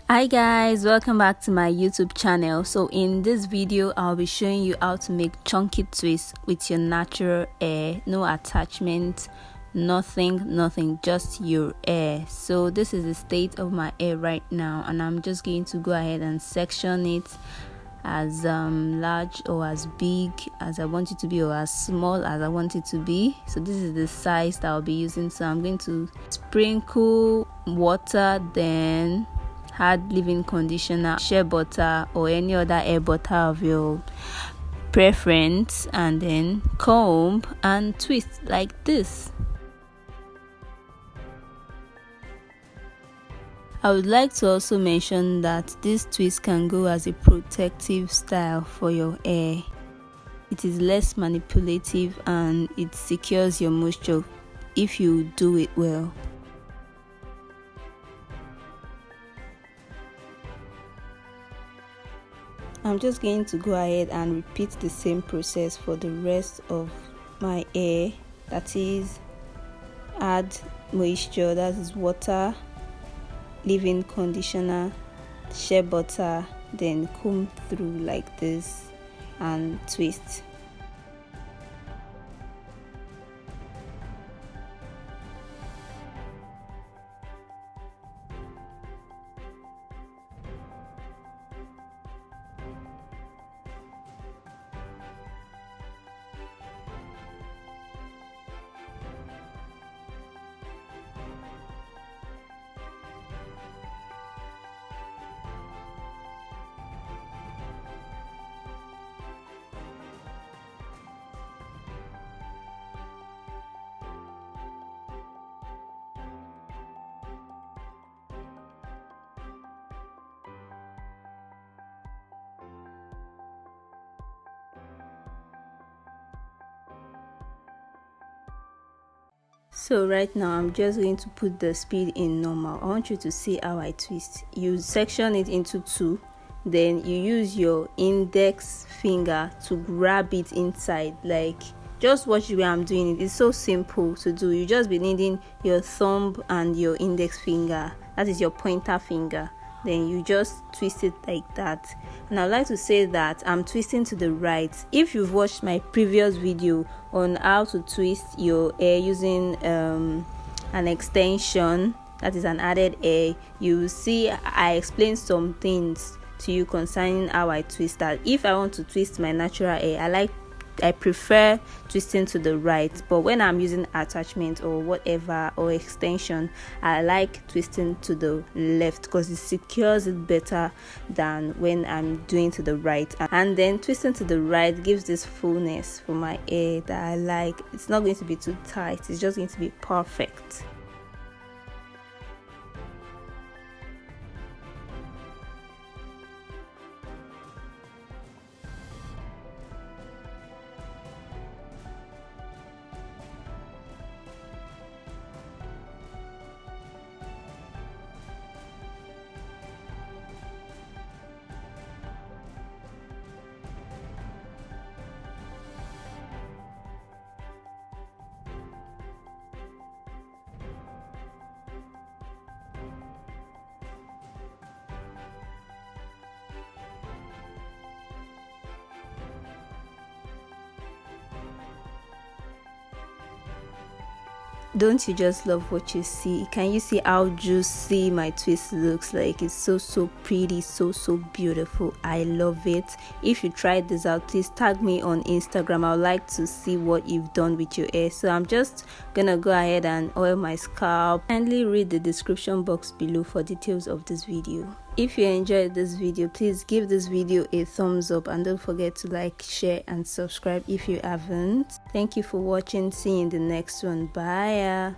Hi guys, welcome back to my YouTube channel. So in this video I'll be showing you how to make chunky twists with your natural hair. No attachment, nothing, just your hair. So this is the state of my hair right now, and I'm just going to go ahead and section it as large or as big as I want it to be, or as small as I want it to be. So this is the size that I'll be using. So I'm going to sprinkle water, then add leave-in conditioner, shea butter, or any other hair butter of your preference, and then comb and twist like this. I would like to also mention that this twist can go as a protective style for your hair. It is less manipulative and it secures your moisture if you do it well. I'm just going to go ahead and repeat the same process for the rest of my hair. That is, add moisture, that is water, leave-in conditioner, shea butter, then comb through like this and twist. So right now I'm just going to put the speed in normal. I want you to see how I twist. You section it into two, then you use your index finger to grab it inside. Like, just watch the way I'm doing it. It's so simple to do. You just be needing your thumb and your index finger, that is your pointer finger. Then you just twist it like that. And I'd like to say that I'm twisting to the right. If you've watched my previous video on how to twist your hair using an extension, that is an added hair, you will see I explained some things to you concerning how I twist that. If I want to twist my natural hair, I prefer twisting to the right, but when I'm using attachment or whatever or extension, I like twisting to the left because it secures it better than when I'm doing to the right. And then twisting to the right gives this fullness for my hair that I like. It's not going to be too tight, it's just going to be perfect. Don't you just love what you see? Can you see how juicy my twist looks like? It's so pretty, so beautiful. I love it. If you tried this out, please tag me on Instagram. I would like to see what you've done with your hair. So I'm just gonna go ahead and oil my scalp. Kindly read the description box below for details of this video. If you enjoyed this video, please give this video a thumbs up and don't forget to like, share and subscribe if you haven't. Thank you for watching. See you in the next one. Bye.